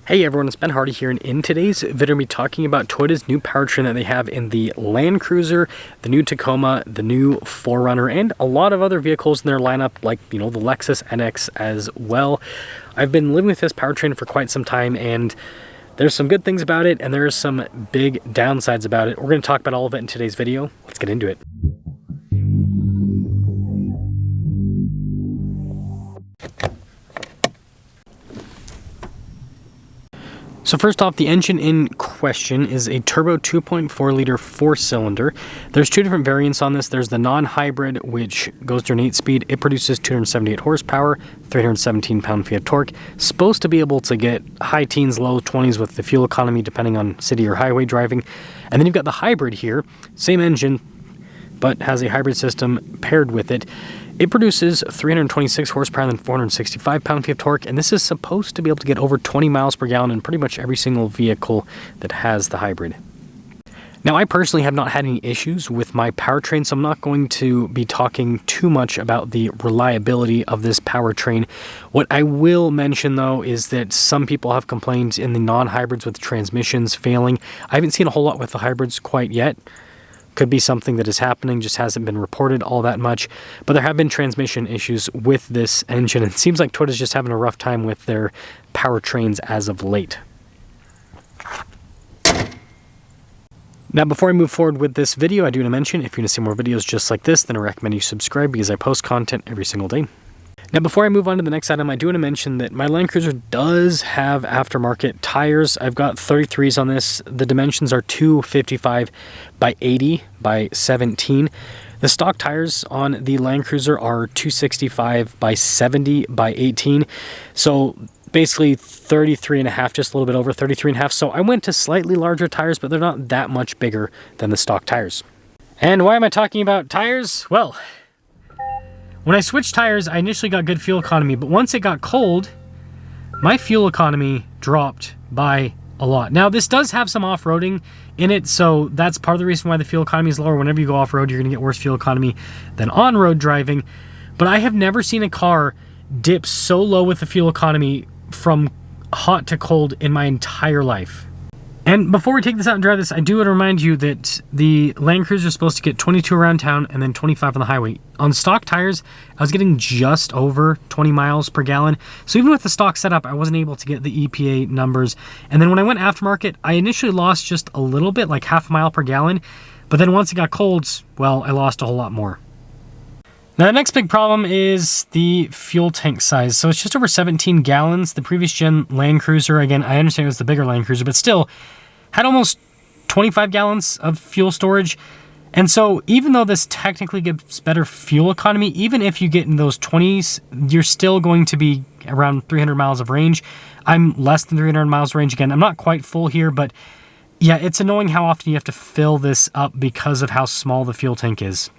Hey everyone, it's Ben Hardy here, and in today's video we'll be talking about Toyota's new powertrain that they have in the Land Cruiser, the new Tacoma, the new 4Runner, and a lot of other vehicles in their lineup, like, the Lexus NX as well. I've been living with this powertrain for quite some time, and there's some good things about it, and there's some big downsides about it. We're going to talk about all of it in today's video. Let's get into it. So first off, the engine in question is a turbo 2.4 liter 4-cylinder. There's two different variants on this. There's the non-hybrid, which goes through an 8-speed. It produces 278 horsepower, 317 pound-feet of torque. Supposed to be able to get high teens, low 20s with the fuel economy, depending on city or highway driving. And then you've got the hybrid here, same engine, but has a hybrid system paired with it. It produces 326 horsepower and 465 pound-feet of torque, and this is supposed to be able to get over 20 miles per gallon in pretty much every single vehicle that has the hybrid. Now, I personally have not had any issues with my powertrain, so I'm not going to be talking too much about the reliability of this powertrain. What I will mention, though, is that some people have complained in the non-hybrids with transmissions failing. I haven't seen a whole lot with the hybrids quite yet. Could be something that is happening, just hasn't been reported all that much. But there have been transmission issues with this engine. It seems like Toyota's just having a rough time with their powertrains as of late. Now, before I move forward with this video, I do want to mention, if you want to see more videos just like this, then I recommend you subscribe because I post content every single day. Now, before I move on to the next item, I do want to mention that my Land Cruiser does have aftermarket tires. I've got 33s on this. The dimensions are 255 by 80 by 17. The stock tires on the Land Cruiser are 265 by 70 by 18. So basically 33 and a half, just a little bit over 33 and a half. So I went to slightly larger tires, but they're not that much bigger than the stock tires. And why am I talking about tires? Well, when I switched tires, I initially got good fuel economy, but once it got cold, my fuel economy dropped by a lot. Now, this does have some off-roading in it, so that's part of the reason why the fuel economy is lower. Whenever you go off-road, you're going to get worse fuel economy than on-road driving. But I have never seen a car dip so low with the fuel economy from hot to cold in my entire life. And before we take this out and drive this, I do want to remind you that the Land Cruiser is supposed to get 22 around town and then 25 on the highway. On stock tires, I was getting just over 20 miles per gallon. So even with the stock setup, I wasn't able to get the EPA numbers. And then when I went aftermarket, I initially lost just a little bit, like half a mile per gallon. But then once it got cold, well, I lost a whole lot more. Now, the next big problem is the fuel tank size. So it's just over 17 gallons. The previous gen Land Cruiser, again, I understand it was the bigger Land Cruiser, but still had almost 25 gallons of fuel storage. And so even though this technically gives better fuel economy, even if you get in those 20s, you're still going to be around 300 miles of range. I'm less than 300 miles of range. Again, I'm not quite full here, but yeah, it's annoying how often you have to fill this up because of how small the fuel tank is.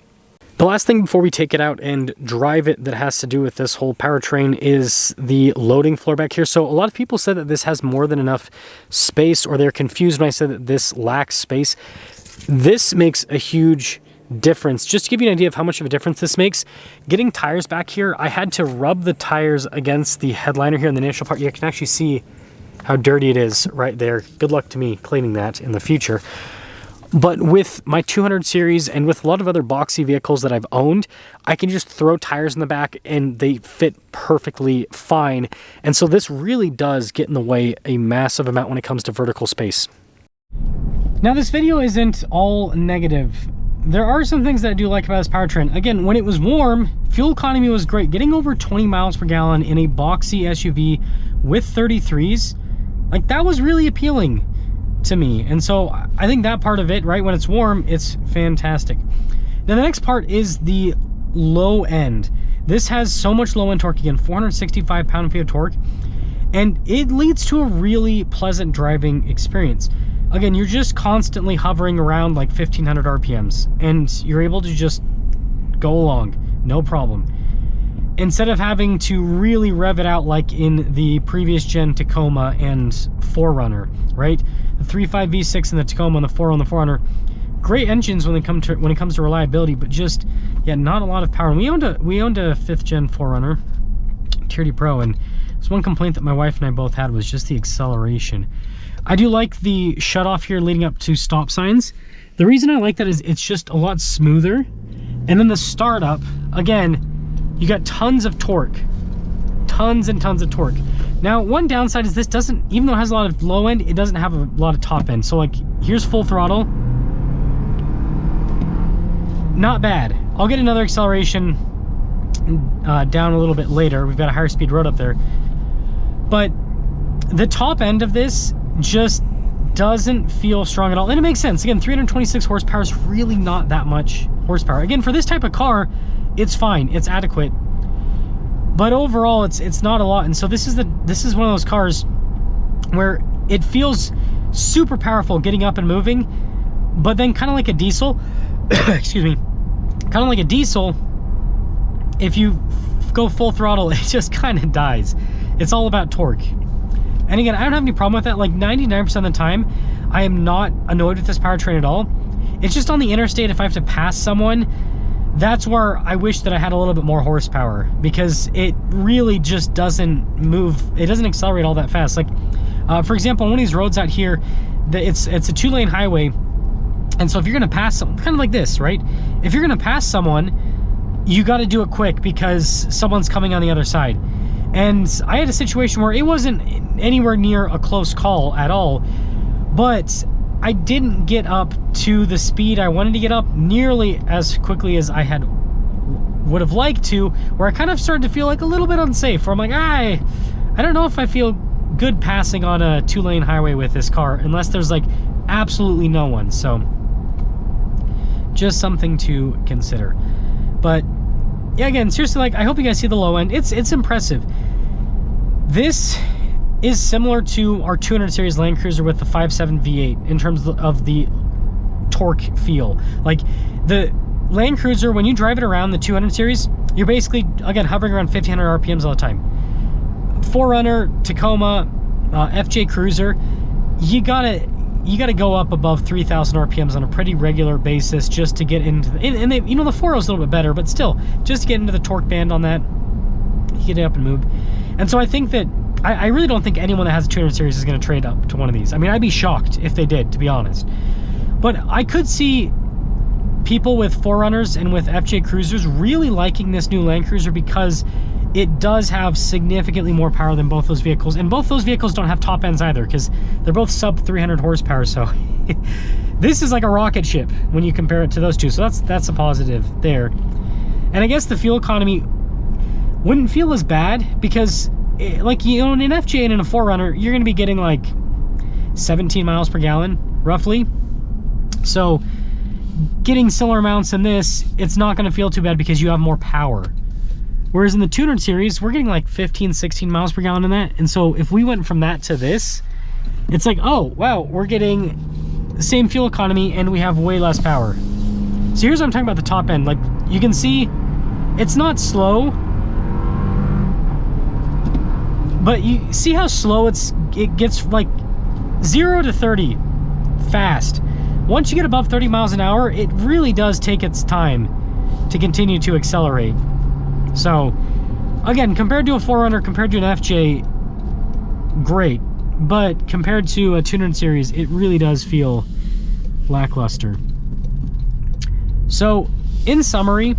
The last thing before we take it out and drive it that has to do with this whole powertrain is the loading floor back here. So a lot of people said that this has more than enough space, or they're confused when I said that this lacks space. This makes a huge difference. Just to give you an idea of how much of a difference this makes, getting tires back here, I had to rub the tires against the headliner here in the initial part. You can actually see how dirty it is right there. Good luck to me cleaning that in the future. But with my 200 series and with a lot of other boxy vehicles that I've owned, I can just throw tires in the back and they fit perfectly fine. And so this really does get in the way a massive amount when it comes to vertical space. Now, this video isn't all negative. There are some things that I do like about this powertrain. Again, when it was warm, fuel economy was great. Getting over 20 miles per gallon in a boxy SUV with 33s, like, that was really appealing to me. And so I think that part of it, right, when it's warm, it's fantastic. Now, the next part is the low end. This has so much low end torque, again, 465 pound-feet of torque, and it leads to a really pleasant driving experience. Again, you're just constantly hovering around like 1500 RPMs, and you're able to just go along, no problem. Instead of having to really rev it out like in the previous gen Tacoma and 4Runner, right? The 3.5 V6 in the Tacoma and the 4 on the 4Runner, great engines when it comes to reliability, but just, yeah, not a lot of power. And we owned a 5th gen 4Runner, Tier D Pro, and So one complaint that my wife and I both had was just the acceleration. I do like the shutoff here leading up to stop signs. The reason I like that is it's just a lot smoother. And then the startup, again, you got tons of torque. Tons and tons of torque. Now, one downside is this doesn't, even though it has a lot of low end, it doesn't have a lot of top end. So like, here's full throttle. Not bad. I'll get another acceleration down a little bit later. We've got a higher speed road up there. But the top end of this just doesn't feel strong at all. And it makes sense. Again, 326 horsepower is really not that much horsepower. Again, for this type of car, it's fine. It's adequate. But overall, it's not a lot. And so this is one of those cars where it feels super powerful getting up and moving, but then kind of like a diesel, excuse me, kind of like a diesel, if you go full throttle, it just kind of dies. It's all about torque. And again, I don't have any problem with that. Like 99% of the time, I am not annoyed with this powertrain at all. It's just on the interstate, if I have to pass someone, that's where I wish that I had a little bit more horsepower, because it really just doesn't move. It doesn't accelerate all that fast. Like, for example, on one of these roads out here, it's a 2-lane highway. And so if you're gonna pass someone, kind of like this, right? If you're gonna pass someone, you gotta do it quick because someone's coming on the other side. And I had a situation where it wasn't anywhere near a close call at all, but I didn't get up to the speed I wanted to get up nearly as quickly as I would have liked to, where I kind of started to feel like a little bit unsafe, where I'm like, I don't know if I feel good passing on a 2-lane highway with this car unless there's like absolutely no one. So just something to consider. But yeah, again, seriously, like, I hope you guys see the low end. It's impressive. This is similar to our 200 series Land Cruiser with the 5.7 V8 in terms of the torque feel. Like, the Land Cruiser, when you drive it around the 200 series, you're basically, again, hovering around 1500 RPMs all the time. 4Runner, Tacoma, FJ Cruiser, you gotta go up above 3000 RPMs on a pretty regular basis just to get into the, and they, you know, the 4.0 is a little bit better, but still, just to get into the torque band on that, you get it up and move. And so I think that, I really don't think anyone that has a 200 series is going to trade up to one of these. I mean, I'd be shocked if they did, to be honest. But I could see people with 4Runners and with FJ Cruisers really liking this new Land Cruiser because it does have significantly more power than both those vehicles. And both those vehicles don't have top ends either, because they're both sub 300 horsepower. So this is like a rocket ship when you compare it to those two. So that's a positive there. And I guess the fuel economy wouldn't feel as bad because, like, you know, in an FJ and in a 4Runner, you're going to be getting like 17 miles per gallon, roughly. So getting similar amounts in this, it's not going to feel too bad because you have more power. Whereas in the 200 series, we're getting like 15, 16 miles per gallon in that. And so if we went from that to this, it's like, oh, wow, we're getting the same fuel economy and we have way less power. So here's what I'm talking about, the top end. Like, you can see it's not slow, but you see how slow it gets, like 0 to 30 fast. Once you get above 30 miles an hour, it really does take its time to continue to accelerate. So again, compared to a 4Runner, compared to an FJ, great. But compared to a 200 series, it really does feel lackluster. So in summary,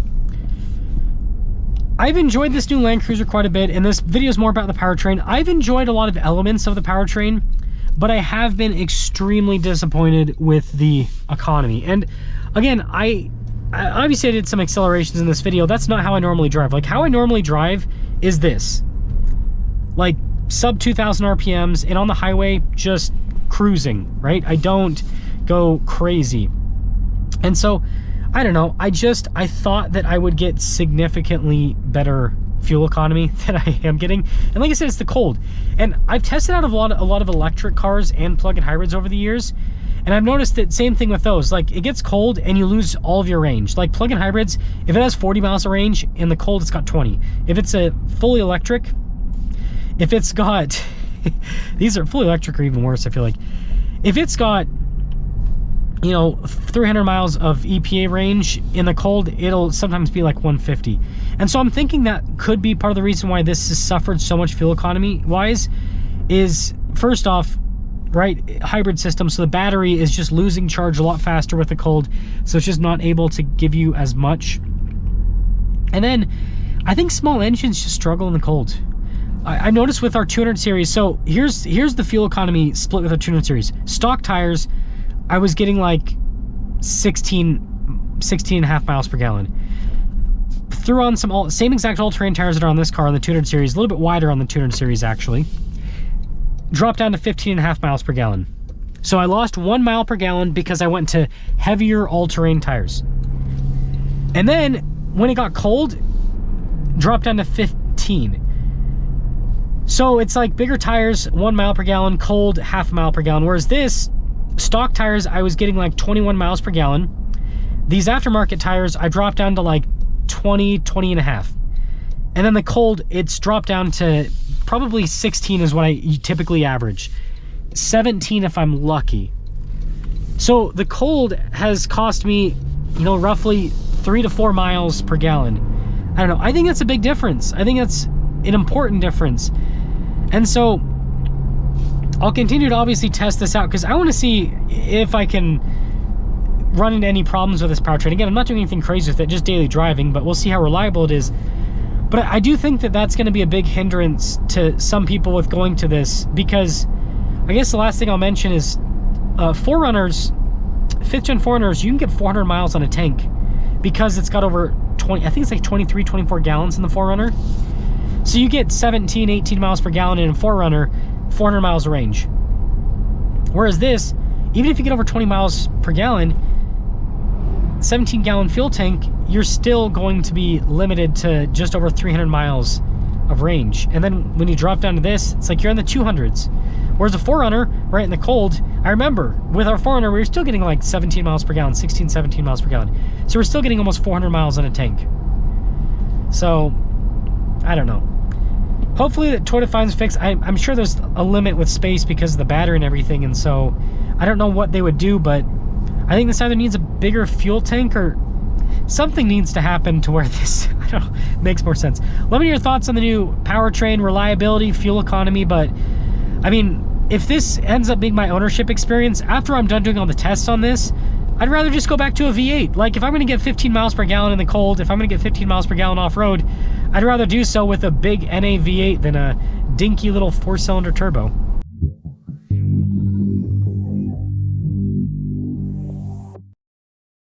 I've enjoyed this new Land Cruiser quite a bit, and this video is more about the powertrain. I've enjoyed a lot of elements of the powertrain, but I have been extremely disappointed with the economy. And again, I obviously I did some accelerations in this video. That's not how I normally drive. Like, how I normally drive is this. Like, sub 2000 RPMs, and on the highway, just cruising, right? I don't go crazy. And so, I don't know, I thought that I would get significantly better fuel economy than I am getting. And like I said, it's the cold. And I've tested out a lot of electric cars and plug-in hybrids over the years, and I've noticed that same thing with those. Like, it gets cold and you lose all of your range. Like, plug-in hybrids, if it has 40 miles of range, in the cold it's got 20. If it's a fully electric, if it's got these are fully electric or even worse, I feel like. If it's got, you know, 300 miles of EPA range. In the cold, it'll sometimes be like 150. And so I'm thinking that could be part of the reason why this has suffered so much fuel economy wise, is first off, right, hybrid system, so the battery is just losing charge a lot faster with the cold, so it's just not able to give you as much. And then I think small engines just struggle in the cold. I noticed with our 200 series, so here's the fuel economy split with our 200 series. Stock tires, I was getting like 16 and a half miles per gallon. Threw on some same exact all-terrain tires that are on this car on the 200 series, a little bit wider on the 200 series actually. Dropped down to 15 and a half miles per gallon. So I lost 1 mile per gallon because I went to heavier all-terrain tires. And then when it got cold, dropped down to 15. So it's like bigger tires, 1 mile per gallon, cold, half a mile per gallon. Whereas this, stock tires, I was getting like 21 miles per gallon. These aftermarket tires, I dropped down to like 20 and a half. And then the cold, it's dropped down to probably 16 is what I typically average. 17 if I'm lucky. So the cold has cost me, you know, roughly 3 to 4 miles per gallon. I don't know. I think that's a big difference. I think that's an important difference. And so I'll continue to obviously test this out because I want to see if I can run into any problems with this powertrain. Again, I'm not doing anything crazy with it, just daily driving, but we'll see how reliable it is. But I do think that that's going to be a big hindrance to some people with going to this, because I guess the last thing I'll mention is 4Runners, 5th gen 4Runners, you can get 400 miles on a tank because it's got over 20, I think it's like 23, 24 gallons in the 4Runner. So you get 17, 18 miles per gallon in a 4Runner, 400 miles of range. Whereas this, even if you get over 20 miles per gallon, 17 gallon fuel tank, you're still going to be limited to just over 300 miles of range. And then when you drop down to this, it's like you're in the 200s. Whereas a 4Runner, right in the cold, I remember with our 4Runner, we were still getting like 17 miles per gallon, 16, 17 miles per gallon. So we're still getting almost 400 miles on a tank. So, I don't know. Hopefully that Toyota finds a fix. I'm sure there's a limit with space because of the battery and everything, and so I don't know what they would do, but I think this either needs a bigger fuel tank or something needs to happen to where this, I don't know, makes more sense. Let me know your thoughts on the new powertrain, reliability, fuel economy, but I mean, if this ends up being my ownership experience, after I'm done doing all the tests on this, I'd rather just go back to a V8. Like, if I'm gonna get 15 miles per gallon in the cold, if I'm gonna get 15 miles per gallon off-road, I'd rather do so with a big NA V8 than a dinky little 4-cylinder turbo.